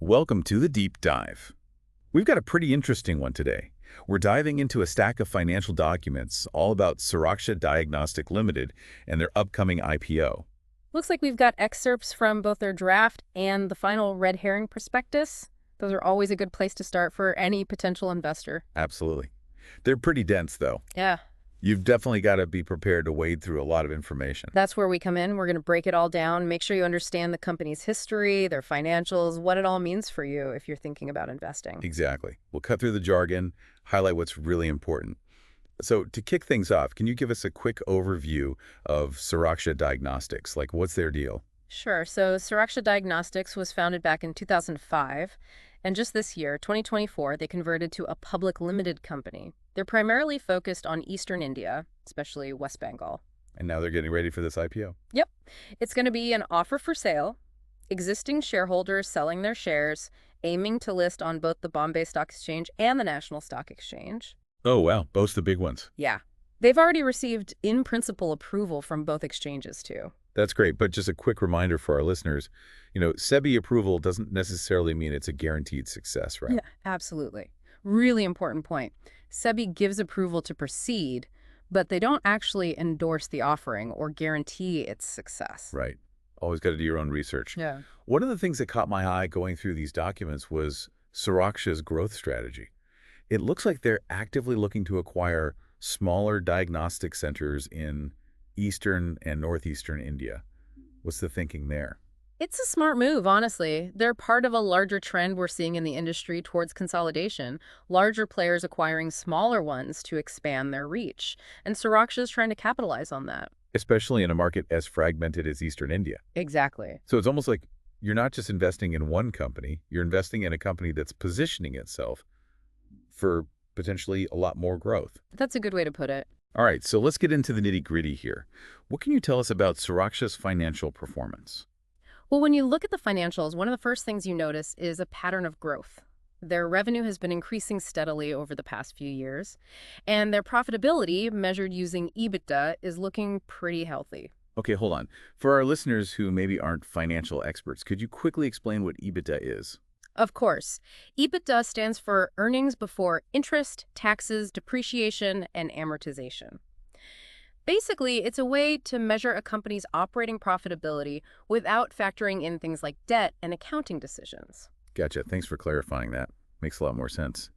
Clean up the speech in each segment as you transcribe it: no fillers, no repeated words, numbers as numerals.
Welcome to the Deep Dive. We've got a pretty interesting one today. We're diving into a stack of financial documents all about Suraksha Diagnostic Limited and their upcoming IPO. Looks like we've got excerpts from both their draft and the final red herring prospectus. Those are always a good place to start for any potential investor. Absolutely. They're pretty dense, though. Yeah, You've definitely got to be prepared to wade through a lot of information. that's where we come in. We're going to break it all down, make sure you understand the company's history, their financials, what it all means for you if you're thinking about investing. Exactly. We'll cut through the jargon, highlight what's really important. So to kick things off, can you give us a quick overview of Suraksha Diagnostics? Like, what's their deal? Sure. So Suraksha Diagnostics was founded back in 2005, and just this year, 2024, they converted to a public limited company. They're primarily focused on Eastern India, especially West Bengal. And now they're getting ready for this IPO. Yep. It's going to be an offer for sale, existing shareholders selling their shares, aiming to list on both the Bombay Stock Exchange and the National Stock Exchange. Oh, wow. Both the big ones. Yeah. They've already received in-principle approval from both exchanges, too. That's great. But just a quick reminder for our listeners, SEBI approval doesn't necessarily mean it's a guaranteed success, right? Yeah, absolutely. Really important point. SEBI gives approval to proceed, but they don't actually endorse the offering or guarantee its success. Right. Always got to do your own research. Yeah. One of the things that caught my eye going through these documents was Suraksha's growth strategy. It looks like they're actively looking to acquire smaller diagnostic centers in eastern and northeastern India. What's the thinking there? It's a smart move, honestly. They're part of a larger trend we're seeing in the industry towards consolidation, larger players acquiring smaller ones to expand their reach. And Suraksha is trying to capitalize on that. Especially in a market as fragmented as Eastern India. Exactly. So it's almost like you're not just investing in one company, you're investing in a company that's positioning itself for potentially a lot more growth. That's a good way to put it. All right, so let's get into the nitty-gritty here. What can you tell us about Suraksha's financial performance? Well, when you look at the financials, one of the first things you notice is a pattern of growth. Their revenue has been increasing steadily over the past few years, and their profitability, measured using EBITDA, is looking pretty healthy. Okay, hold on. For our listeners who maybe aren't financial experts, could you quickly explain what EBITDA is? Of course, EBITDA stands for earnings before interest, taxes, depreciation, and amortization. Basically, it's a way to measure a company's operating profitability without factoring in things like debt and accounting decisions. Gotcha. Thanks for clarifying that. Makes a lot more sense.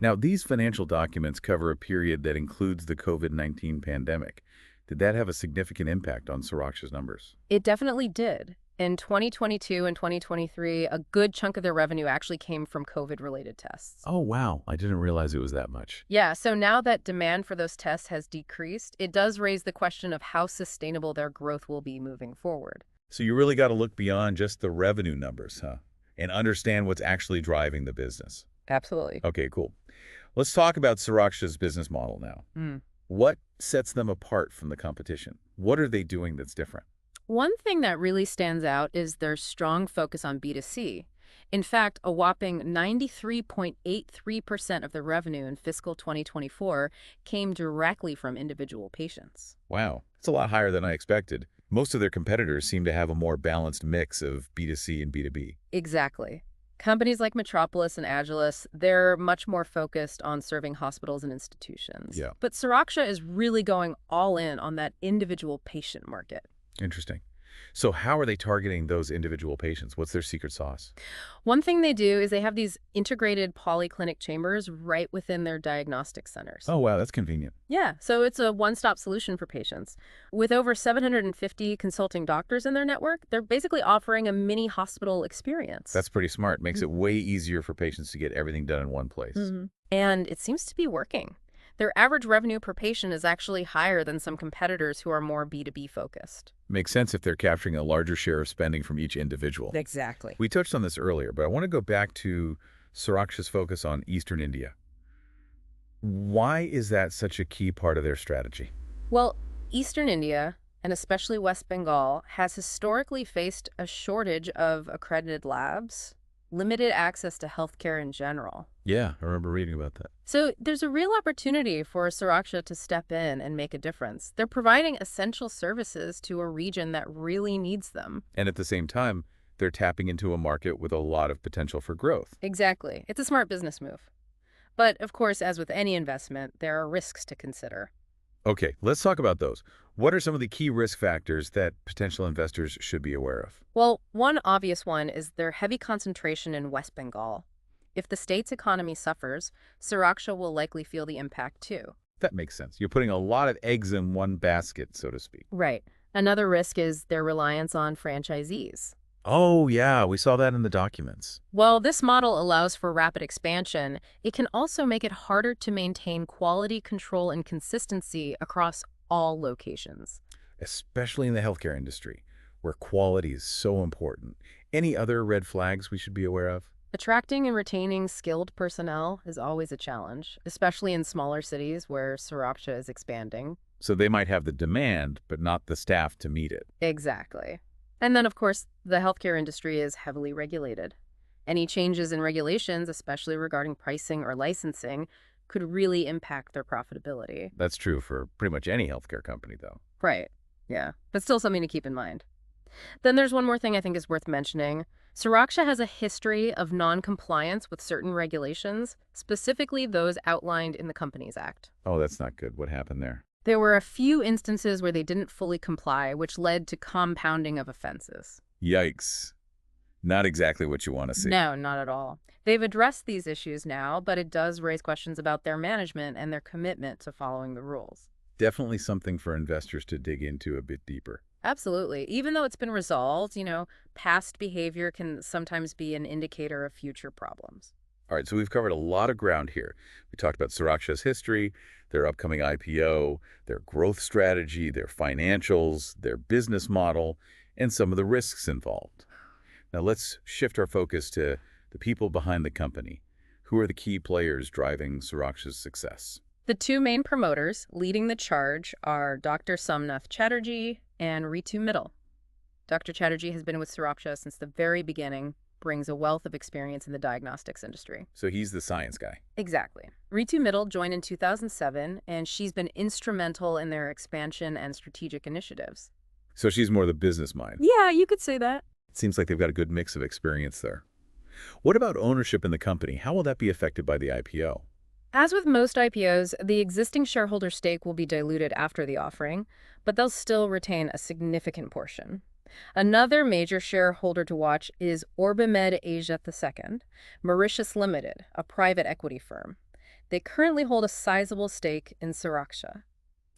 Now, these financial documents cover a period that includes the COVID-19 pandemic. Did that have a significant impact on Suraksha's numbers? It definitely did. In 2022 and 2023, a good chunk of their revenue actually came from COVID-related tests. Oh, wow. I didn't realize it was that much. Yeah, so now that demand for those tests has decreased, it does raise the question of how sustainable their growth will be moving forward. So you really got to look beyond just the revenue numbers, huh? And understand what's actually driving the business. Absolutely. Okay, cool. Let's talk about Suraksha's business model now. What sets them apart from the competition? What are they doing that's different? One thing that really stands out is their strong focus on B2C. In fact, a whopping 93.83% of the revenue in fiscal 2024 came directly from individual patients. Wow, that's a lot higher than I expected. Most of their competitors seem to have a more balanced mix of B2C and B2B. Exactly. Companies like Metropolis and Agilus, they're much more focused on serving hospitals and institutions. Yeah. But Suraksha is really going all in on that individual patient market. Interesting. So how are they targeting those individual patients? What's their secret sauce? One thing they do is they have these integrated polyclinic chambers right within their diagnostic centers. Oh, wow, that's convenient. Yeah, so it's a one-stop solution for patients. With over 750 consulting doctors in their network, they're basically offering a mini hospital experience. That's pretty smart. Makes it way easier for patients to get everything done in one place. And it seems to be working. Their average revenue per patient is actually higher than some competitors who are more B2B focused. Makes sense if they're capturing a larger share of spending from each individual. Exactly. We touched on this earlier, but I want to go back to Suraksha's focus on Eastern India. Why is that such a key part of their strategy? Well, Eastern India, and especially West Bengal, has historically faced a shortage of accredited labs, limited access to healthcare in general. Yeah, I remember reading about that. So there's a real opportunity for Suraksha to step in and make a difference. They're providing essential services to a region that really needs them. And at the same time, They're tapping into a market with a lot of potential for growth. Exactly. It's a smart business move. But, of course, as with any investment, there are risks to consider. Okay, let's talk about those. What are some of the key risk factors that potential investors should be aware of? Well, one obvious one is their heavy concentration in West Bengal. If the state's economy suffers, Suraksha will likely feel the impact too. That makes sense. You're putting a lot of eggs in one basket, so to speak. Right. Another risk is their reliance on franchisees. Oh, yeah, we saw that in the documents. While this model allows for rapid expansion, it can also make it harder to maintain quality control and consistency across all locations. Especially in the healthcare industry, where quality is so important. Any other red flags we should be aware of? Attracting and retaining skilled personnel is always a challenge, especially in smaller cities where Suraksha is expanding. So they might have the demand, but not the staff to meet it. Exactly. And then, of course, the healthcare industry is heavily regulated. Any changes in regulations, especially regarding pricing or licensing, could really impact their profitability. That's true for pretty much any healthcare company, though. Right. Yeah. But still something to keep in mind. Then there's one more thing I think is worth mentioning. Suraksha has a history of non-compliance with certain regulations, specifically those outlined in the Companies Act. Oh, that's not good. What happened there? There were a few instances where they didn't fully comply, which led to compounding of offenses. Yikes. Not exactly what you want to see. No, not at all. They've addressed these issues now, but it does raise questions about their management and their commitment to following the rules. Definitely something for investors to dig into a bit deeper. Absolutely. Even though it's been resolved, past behavior can sometimes be an indicator of future problems. All right, so we've covered a lot of ground here. We talked about Suraksha's history, their upcoming IPO, their growth strategy, their financials, their business model, and some of the risks involved. Now let's shift our focus to the people behind the company. Who are the key players driving Suraksha's success? The two main promoters leading the charge are Dr. Somnath Chatterjee and Ritu Mittal. Dr. Chatterjee has been with Suraksha since the very beginning, brings a wealth of experience in the diagnostics industry. So he's the science guy. Exactly. Ritu Mittal joined in 2007, and she's been instrumental in their expansion and strategic initiatives. So she's more the business mind. Yeah, you could say that. It seems like they've got a good mix of experience there. What about ownership in the company? How will that be affected by the IPO? As with most IPOs, the existing shareholder stake will be diluted after the offering, but they'll still retain a significant portion. Another major shareholder to watch is Orbimed Asia II, Mauritius Limited, a private equity firm. They currently hold a sizable stake in Suraksha.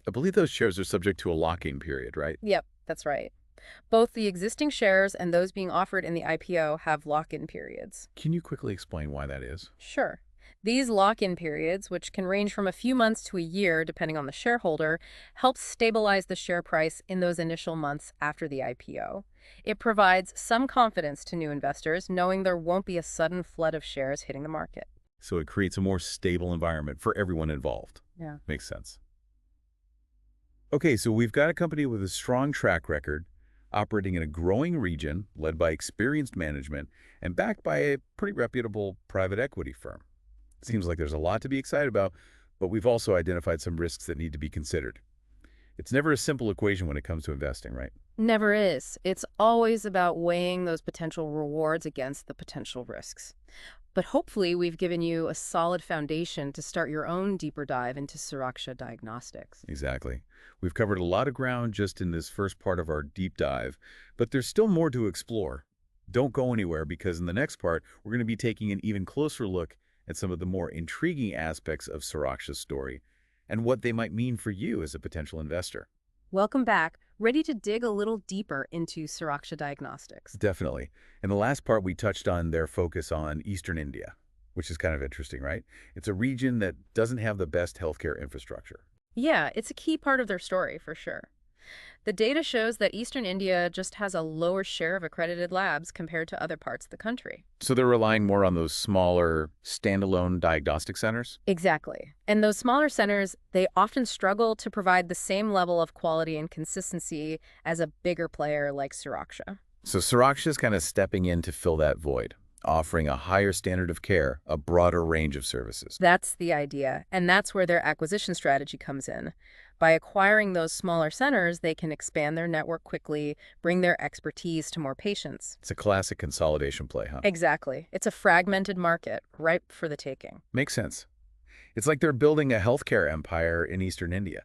I believe those shares are subject to a lock-in period, right? Yep, that's right. Both the existing shares and those being offered in the IPO have lock-in periods. Can you quickly explain why that is? Sure. These lock-in periods, which can range from a few months to a year depending on the shareholder, help stabilize the share price in those initial months after the IPO. It provides some confidence to new investors, knowing there won't be a sudden flood of shares hitting the market. So it creates a more stable environment for everyone involved. Yeah. Makes sense. Okay, so we've got a company with a strong track record, operating in a growing region, led by experienced management, and backed by a pretty reputable private equity firm. Seems like there's a lot to be excited about, but we've also identified some risks that need to be considered. It's never a simple equation when it comes to investing, right? Never is. It's always about weighing those potential rewards against the potential risks. But hopefully we've given you a solid foundation to start your own deeper dive into Suraksha Diagnostics. Exactly. We've covered a lot of ground just in this first part of our deep dive, but there's still more to explore. Don't go anywhere, because in the next part, we're going to be taking an even closer look at some of the more intriguing aspects of Suraksha's story and what they might mean for you as a potential investor. Welcome back. Ready to dig a little deeper into Suraksha Diagnostics? Definitely. In the last part, we touched on their focus on Eastern India, which is kind of interesting, right? It's a region that doesn't have the best healthcare infrastructure. Yeah, it's a key part of their story, for sure. The data shows that Eastern India just has a lower share of accredited labs compared to other parts of the country. So they're relying more on those smaller, standalone diagnostic centers? Exactly. And those smaller centers, they often struggle to provide the same level of quality and consistency as a bigger player like Suraksha. So Suraksha's kind of stepping in to fill that void, offering a higher standard of care, a broader range of services. That's the idea, and that's where their acquisition strategy comes in. By acquiring those smaller centers, they can expand their network quickly, bring their expertise to more patients. It's a classic consolidation play, huh? Exactly. It's a fragmented market, ripe for the taking. Makes sense. It's like they're building a healthcare empire in Eastern India.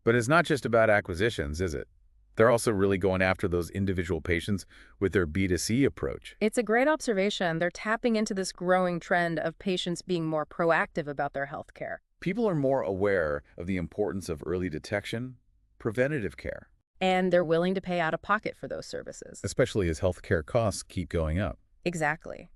But it's not just about acquisitions, is it? They're also really going after those individual patients with their B2C approach. It's a great observation. They're tapping into this growing trend of patients being more proactive about their health care. People are more aware of the importance of early detection, preventative care, And they're willing to pay out of pocket for those services. especially as healthcare costs keep going up. Exactly.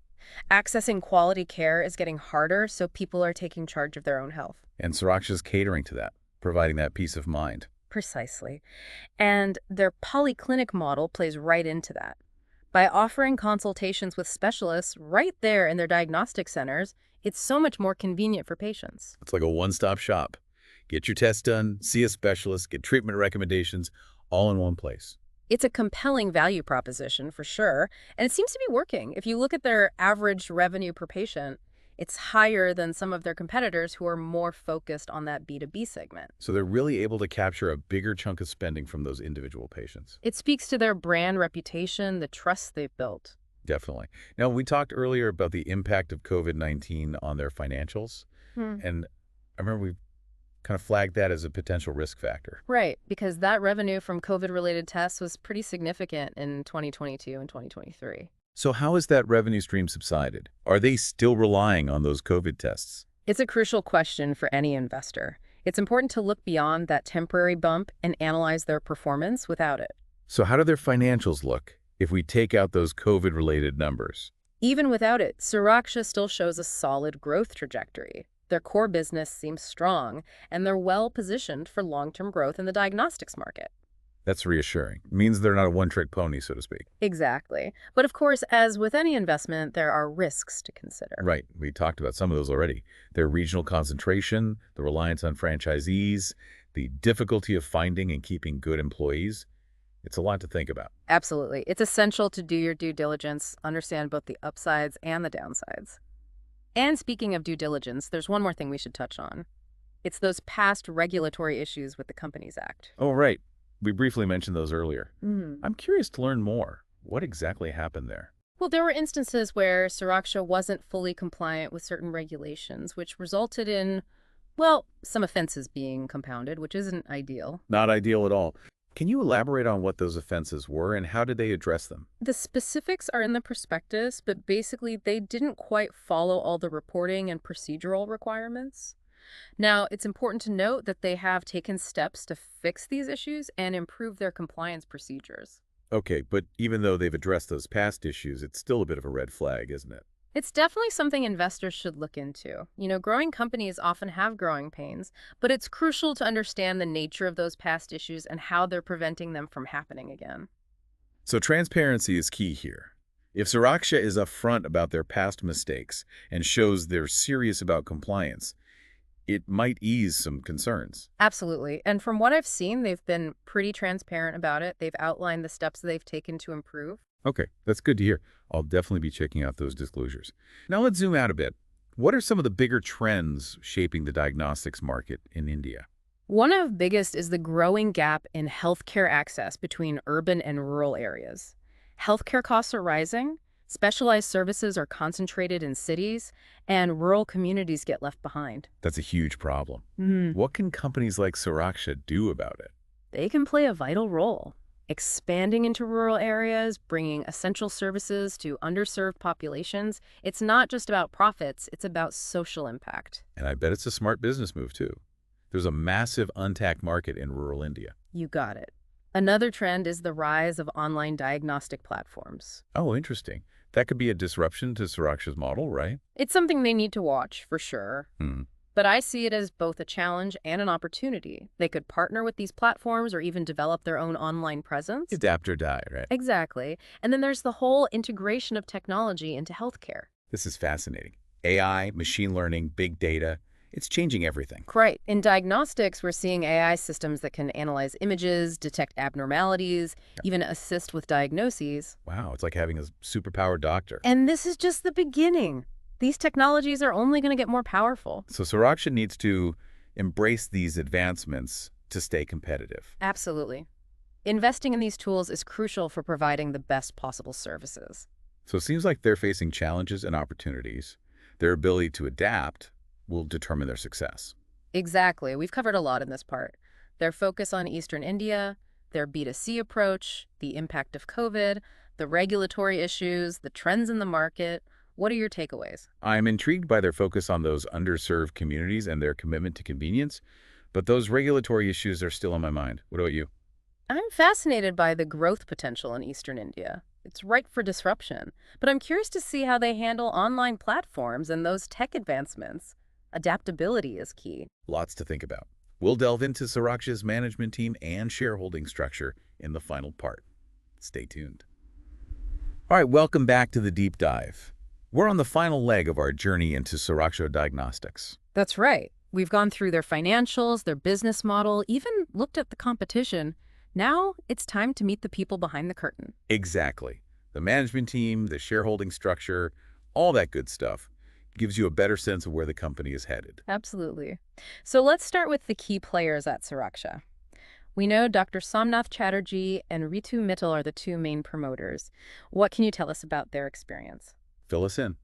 Accessing quality care is getting harder, so people are taking charge of their own health. And Suraksha's catering to that, providing that peace of mind. Precisely. And their polyclinic model plays right into that. By offering consultations with specialists right there in their diagnostic centers, it's so much more convenient for patients. It's like a one-stop shop. Get your tests done, see a specialist, get treatment recommendations, all in one place. It's a compelling value proposition for sure, and it seems to be working. If you look at their average revenue per patient, it's higher than some of their competitors who are more focused on that B2B segment. So they're really able to capture a bigger chunk of spending from those individual patients. It speaks to their brand reputation, the trust they've built. Definitely. Now, we talked earlier about the impact of COVID-19 on their financials, and I remember we kind of flagged that as a potential risk factor. Right, because that revenue from COVID-related tests was pretty significant in 2022 and 2023. So how has that revenue stream subsided? Are they still relying on those COVID tests? It's a crucial question for any investor. It's important to look beyond that temporary bump and analyze their performance without it. So how do their financials look if we take out those COVID-related numbers? Even without it, Suraksha still shows a solid growth trajectory. Their core business seems strong, and they're well-positioned for long-term growth in the diagnostics market. That's reassuring. It means they're not a one-trick pony, so to speak. Exactly. But of course, as with any investment, there are risks to consider. Right. We talked about some of those already. Their regional concentration, the reliance on franchisees, the difficulty of finding and keeping good employees. It's a lot to think about. Absolutely. It's essential to do your due diligence, understand both the upsides and the downsides. And speaking of due diligence, there's one more thing we should touch on. It's those past regulatory issues with the Companies Act. Oh, right. We briefly mentioned those earlier. Mm. I'm curious to learn more. What exactly happened there? Well, there were instances where Suraksha wasn't fully compliant with certain regulations, which resulted in, well, some offenses being compounded, which isn't ideal. Not ideal at all. Can you elaborate on what those offenses were and how did they address them? The specifics are in the prospectus, but basically they didn't quite follow all the reporting and procedural requirements. Now, it's important to note that they have taken steps to fix these issues and improve their compliance procedures. Okay, but even though they've addressed those past issues, it's still a bit of a red flag, isn't it? It's definitely something investors should look into. Growing companies often have growing pains, but it's crucial to understand the nature of those past issues and how they're preventing them from happening again. So transparency is key here. If Suraksha is upfront about their past mistakes and shows they're serious about compliance, it might ease some concerns. Absolutely. And from what I've seen, they've been pretty transparent about it. They've outlined the steps they've taken to improve. Okay, that's good to hear. I'll definitely be checking out those disclosures. Now let's zoom out a bit. What are some of the bigger trends shaping the diagnostics market in India? One of the biggest is the growing gap in healthcare access between urban and rural areas. Healthcare costs are rising, specialized services are concentrated in cities, and rural communities get left behind. That's a huge problem. Mm. What can companies like Suraksha do about it? They can play a vital role, expanding into rural areas, bringing essential services to underserved populations. It's not just about profits, it's about social impact. And I bet it's a smart business move, too. There's a massive untapped market in rural India. You got it. Another trend is the rise of online diagnostic platforms. Oh, interesting. That could be a disruption to Suraksha's model, right? It's something they need to watch, for sure. Hmm. But I see it as both a challenge and an opportunity. They could partner with these platforms or even develop their own online presence. Adapt or die, right? Exactly. And then there's the whole integration of technology into healthcare. This is fascinating. AI, machine learning, big data, it's changing everything. Right. In diagnostics, we're seeing AI systems that can analyze images, detect abnormalities, even assist with diagnoses. Wow, it's like having a superpowered doctor. And this is just the beginning. These technologies are only going to get more powerful. So Suraksha needs to embrace these advancements to stay competitive. Absolutely. Investing in these tools is crucial for providing the best possible services. So it seems like they're facing challenges and opportunities. Their ability to adapt will determine their success. Exactly. We've covered a lot in this part. Their focus on Eastern India, their B2C approach, the impact of COVID, the regulatory issues, the trends in the market. What are your takeaways? I'm intrigued by their focus on those underserved communities and their commitment to convenience, but those regulatory issues are still on my mind. What about you? I'm fascinated by the growth potential in Eastern India. It's ripe for disruption, but I'm curious to see how they handle online platforms and those tech advancements. Adaptability is key. Lots to think about. We'll delve into Suraksha's management team and shareholding structure in the final part. Stay tuned. All right, welcome back to the deep dive. We're on the final leg of our journey into Suraksha Diagnostics. That's right. We've gone through their financials, their business model, even looked at the competition. Now it's time to meet the people behind the curtain. Exactly. The management team, the shareholding structure, all that good stuff gives you a better sense of where the company is headed. Absolutely. So let's start with the key players at Suraksha. We know Dr. Somnath Chatterjee and Ritu Mittal are the two main promoters. What can you tell us about their experience? Fill us in.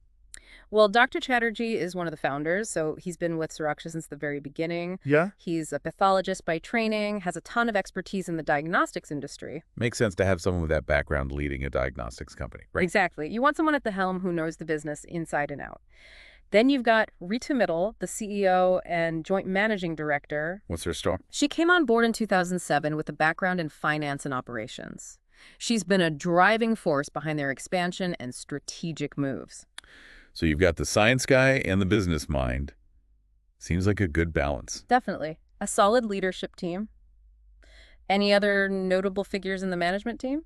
Well, Dr. Chatterjee is one of the founders, so he's been with Suraksha since the very beginning. Yeah? He's a pathologist by training, has a ton of expertise in the diagnostics industry. Makes sense to have someone with that background leading a diagnostics company, right? Exactly. You want someone at the helm who knows the business inside and out. Then you've got Ritu Mittal, the CEO and joint managing director. What's her story? She came on board in 2007 with a background in finance and operations. She's been a driving force behind their expansion and strategic moves. So you've got the science guy and the business mind. Seems like a good balance. Definitely. A solid leadership team. Any other notable figures in the management team?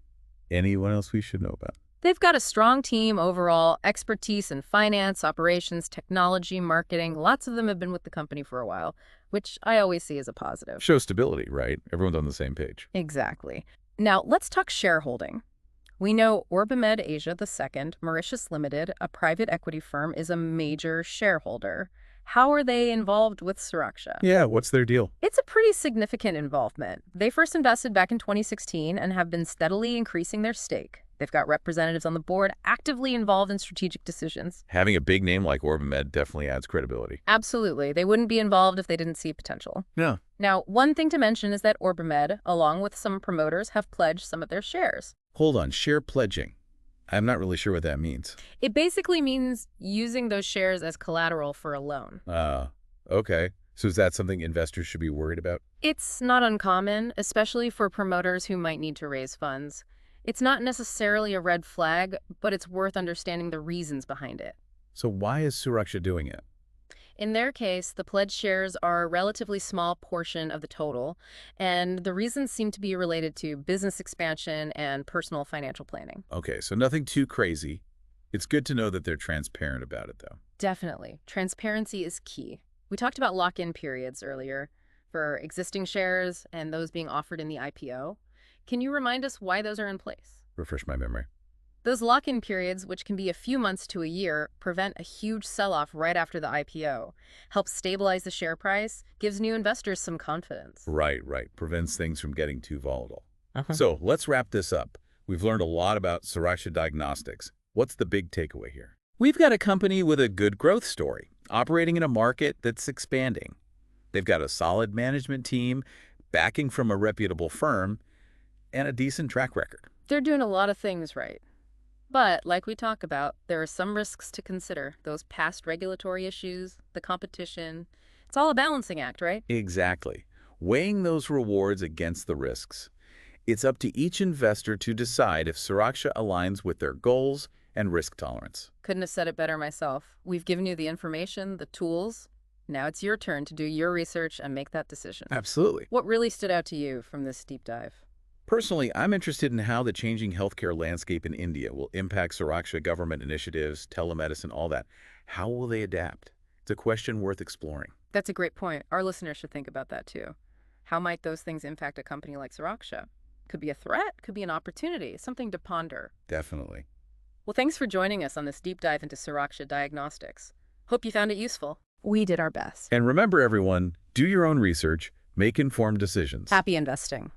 Anyone else we should know about? They've got a strong team overall, expertise in finance, operations, technology, marketing. Lots of them have been with the company for a while, which I always see as a positive. Shows stability, right? Everyone's on the same page. Exactly. Now, let's talk shareholding. We know OrbiMed Asia II, Mauritius Limited, a private equity firm, is a major shareholder. How are they involved with Suraksha? Yeah, what's their deal? It's a pretty significant involvement. They first invested back in 2016 and have been steadily increasing their stake. They've got representatives on the board actively involved in strategic decisions. Having a big name like OrbiMed definitely adds credibility. Absolutely. They wouldn't be involved if they didn't see potential. Yeah. Now, one thing to mention is that OrbiMed, along with some promoters, have pledged some of their shares. Hold on, share pledging. I'm not really sure what that means. It basically means using those shares as collateral for a loan. Okay. So is that something investors should be worried about? It's not uncommon, especially for promoters who might need to raise funds. It's not necessarily a red flag, but it's worth understanding the reasons behind it. So why is Suraksha doing it? In their case, the pledged shares are a relatively small portion of the total, and the reasons seem to be related to business expansion and personal financial planning. Okay, so nothing too crazy. It's good to know that they're transparent about it, though. Definitely. Transparency is key. We talked about lock-in periods earlier for existing shares and those being offered in the IPO. Can you remind us why those are in place? Refresh my memory. Those lock-in periods, which can be a few months to a year, prevent a huge sell-off right after the IPO, helps stabilize the share price, gives new investors some confidence. Right. Prevents things from getting too volatile. So let's wrap this up. We've learned a lot about Suraksha Diagnostics. What's the big takeaway here? We've got a company with a good growth story, operating in a market that's expanding. They've got a solid management team, backing from a reputable firm, and a decent track record. They're doing a lot of things right. But, like we talk about, there are some risks to consider. Those past regulatory issues, the competition. It's all a balancing act, right? Exactly. Weighing those rewards against the risks. It's up to each investor to decide if Suraksha aligns with their goals and risk tolerance. Couldn't have said it better myself. We've given you the information, the tools. Now it's your turn to do your research and make that decision. Absolutely. What really stood out to you from this deep dive? Personally, I'm interested in how the changing healthcare landscape in India will impact Suraksha government initiatives, telemedicine, all that. How will they adapt? It's a question worth exploring. That's a great point. Our listeners should think about that too. How might those things impact a company like Suraksha? Could be a threat, could be an opportunity, something to ponder. Definitely. Well, thanks for joining us on this deep dive into Suraksha Diagnostics. Hope you found it useful. We did our best. And remember, everyone, do your own research, make informed decisions. Happy investing.